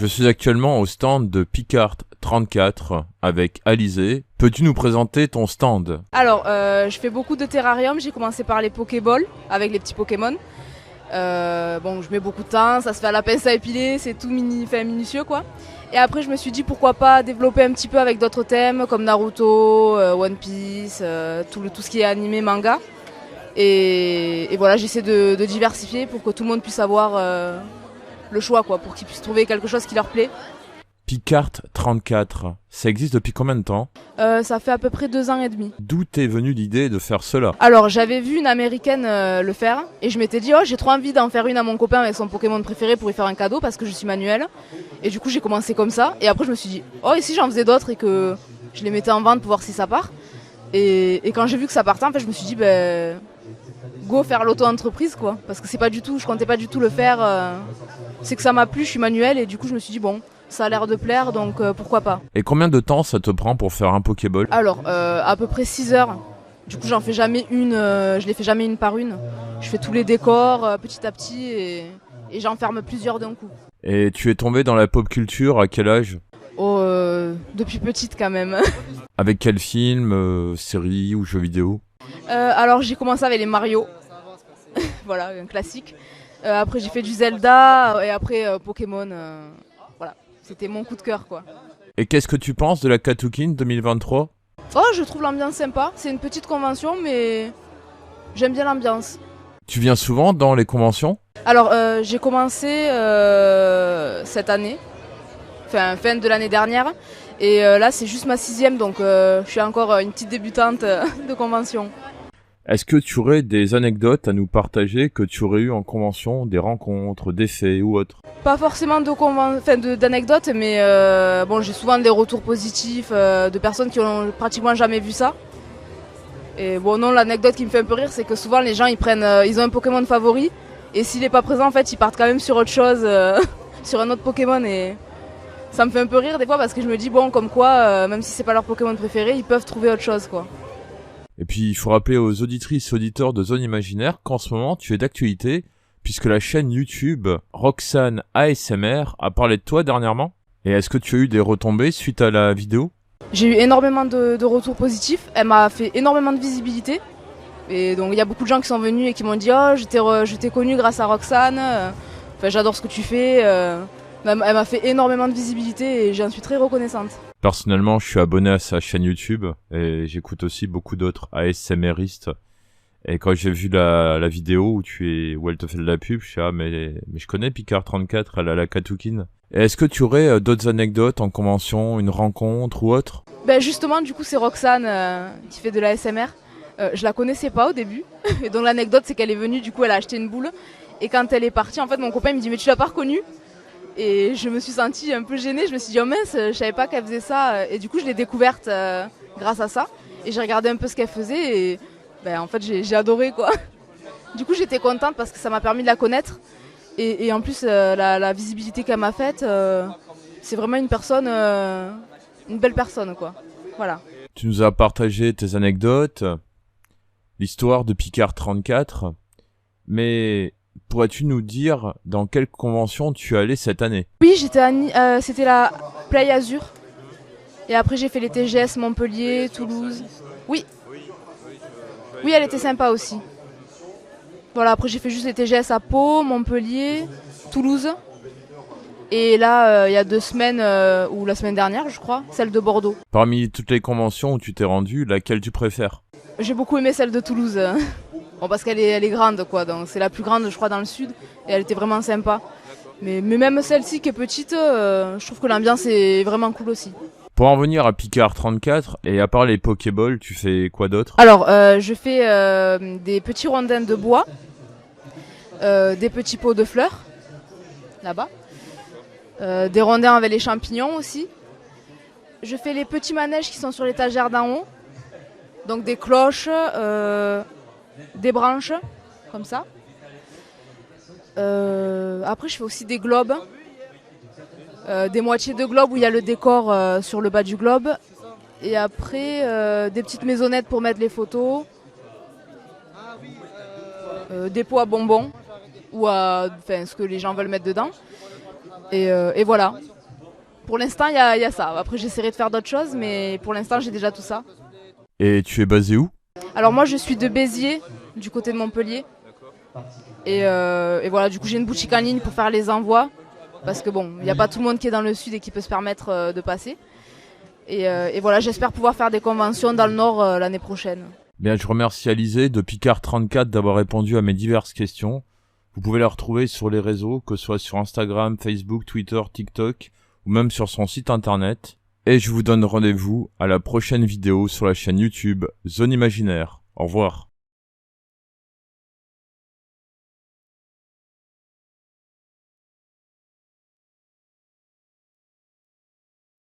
Je suis actuellement au stand de Picart34 avec Alizé. Peux-tu nous présenter ton stand? Alors, je fais beaucoup de terrarium. J'ai commencé par les Pokéballs avec les petits Pokémon. Bon, je mets beaucoup de temps, ça se fait à la pince à épiler, c'est tout minutieux quoi. Et après, je me suis dit pourquoi pas développer un petit peu avec d'autres thèmes comme Naruto, One Piece, tout ce qui est animé, manga. Et voilà, j'essaie de diversifier pour que tout le monde puisse avoir le choix quoi, pour qu'ils puissent trouver quelque chose qui leur plaît. Picart34, ça existe depuis combien de temps? Ça fait à peu près 2 ans et demi. D'où t'es venue l'idée de faire cela? Alors j'avais vu une américaine le faire et je m'étais dit oh j'ai trop envie d'en faire une à mon copain avec son Pokémon préféré pour lui faire un cadeau parce que je suis manuelle. Et du coup j'ai commencé comme ça et après je me suis dit oh et si j'en faisais d'autres et que je les mettais en vente pour voir si ça part. Et quand j'ai vu que ça partait en fait je me suis dit go faire l'auto-entreprise quoi parce que c'est pas du tout, je comptais pas du tout le faire. C'est que ça m'a plu, je suis manuelle et du coup je me suis dit bon ça a l'air de plaire donc pourquoi pas. Et combien de temps ça te prend pour faire un Pokéball? Alors à peu près 6 heures. Du coup j'en fais jamais une, je les fais jamais une par une. Je fais tous les décors petit à petit et j'en ferme plusieurs d'un coup. Et tu es tombée dans la pop culture à quel âge? Oh depuis petite quand même. Avec quel film, série ou jeu vidéo? Alors j'ai commencé avec les Mario. Voilà, un classique. Après j'ai fait du Zelda et après Pokémon. Voilà, c'était mon coup de cœur quoi. Et qu'est-ce que tu penses de la Katokin 2023? Oh, je trouve l'ambiance sympa. C'est une petite convention, mais j'aime bien l'ambiance. Tu viens souvent dans les conventions? Alors, j'ai commencé cette année, enfin fin de l'année dernière, et là c'est juste ma 6e, donc je suis encore une petite débutante de convention. Est-ce que tu aurais des anecdotes à nous partager que tu aurais eues en convention, des rencontres, des faits ou autres? Pas forcément d'anecdotes, mais bon, j'ai souvent des retours positifs de personnes qui ont pratiquement jamais vu ça. Et bon, non, l'anecdote qui me fait un peu rire, c'est que souvent les gens ils ont un Pokémon favori, et s'il est pas présent, en fait, ils partent quand même sur autre chose, sur un autre Pokémon, et ça me fait un peu rire des fois parce que je me dis bon, comme quoi, même si c'est pas leur Pokémon préféré, ils peuvent trouver autre chose, quoi. Et puis il faut rappeler aux auditrices et auditeurs de Zone Imaginaire qu'en ce moment tu es d'actualité puisque la chaîne YouTube Roxane ASMR a parlé de toi dernièrement. Et est-ce que tu as eu des retombées suite à la vidéo? J'ai eu énormément de retours positifs, elle m'a fait énormément de visibilité. Et donc il y a beaucoup de gens qui sont venus et qui m'ont dit oh je t'ai connu grâce à Roxane, enfin, j'adore ce que tu fais. Elle m'a fait énormément de visibilité et j'en suis très reconnaissante. Personnellement, je suis abonné à sa chaîne YouTube et j'écoute aussi beaucoup d'autres ASMRistes. Et quand j'ai vu la vidéo où elle te fait de la pub, je suis mais je connais Picart34, elle a la Katokin. Et est-ce que tu aurais d'autres anecdotes en convention, une rencontre ou autre? Justement, du coup, c'est Roxane qui fait de la ASMR. Je la connaissais pas au début. Et donc l'anecdote, c'est qu'elle est venue, du coup, elle a acheté une boule. Et quand elle est partie, en fait, mon copain me dit mais tu l'as pas reconnue? Et je me suis sentie un peu gênée, je me suis dit oh mince, je savais pas qu'elle faisait ça. Et du coup je l'ai découverte grâce à ça. Et j'ai regardé un peu ce qu'elle faisait et en fait j'ai adoré quoi. Du coup j'étais contente parce que ça m'a permis de la connaître. Et en plus la visibilité qu'elle m'a faite, c'est vraiment une personne, une belle personne quoi. Voilà. Tu nous as partagé tes anecdotes, l'histoire de Picart34, mais pourrais-tu nous dire dans quelle convention tu es allé cette année? Oui, c'était la Play Azur. Et après j'ai fait les TGS Montpellier, Toulouse. Oui. Oui, elle était sympa aussi. Voilà, après j'ai fait juste les TGS à Pau, Montpellier, Toulouse. Et là, il y a 2 semaines, ou la semaine dernière je crois, celle de Bordeaux. Parmi toutes les conventions où tu t'es rendu, laquelle tu préfères? J'ai beaucoup aimé celle de Toulouse. Bon, parce qu'elle est grande, quoi. Donc c'est la plus grande, je crois, dans le sud. Et elle était vraiment sympa. Mais même celle-ci qui est petite, je trouve que l'ambiance est vraiment cool aussi. Pour en venir à Picart34, et à part les Pokéballs, tu fais quoi d'autre? Alors, je fais des petits rondins de bois, des petits pots de fleurs, là-bas. Des rondins avec les champignons aussi. Je fais les petits manèges qui sont sur l'étagère d'en haut. Donc des cloches, des branches, comme ça. Après, je fais aussi des globes, des moitiés de globes où il y a le décor sur le bas du globe. Et après, des petites maisonnettes pour mettre les photos, des pots à bonbons ou à ce que les gens veulent mettre dedans. Et voilà. Pour l'instant, il y a ça. Après, j'essaierai de faire d'autres choses, mais pour l'instant, j'ai déjà tout ça. Et tu es basé où? Alors moi, je suis de Béziers, du côté de Montpellier. Et voilà, du coup, j'ai une boutique en ligne pour faire les envois. Parce que bon, il n'y a pas tout le monde qui est dans le sud et qui peut se permettre de passer. Et voilà, j'espère pouvoir faire des conventions dans le Nord l'année prochaine. Bien, je remercie Alizée de Picard34 d'avoir répondu à mes diverses questions. Vous pouvez la retrouver sur les réseaux, que ce soit sur Instagram, Facebook, Twitter, TikTok, ou même sur son site internet. Et je vous donne rendez-vous à la prochaine vidéo sur la chaîne YouTube Zone Imaginaire. Au revoir.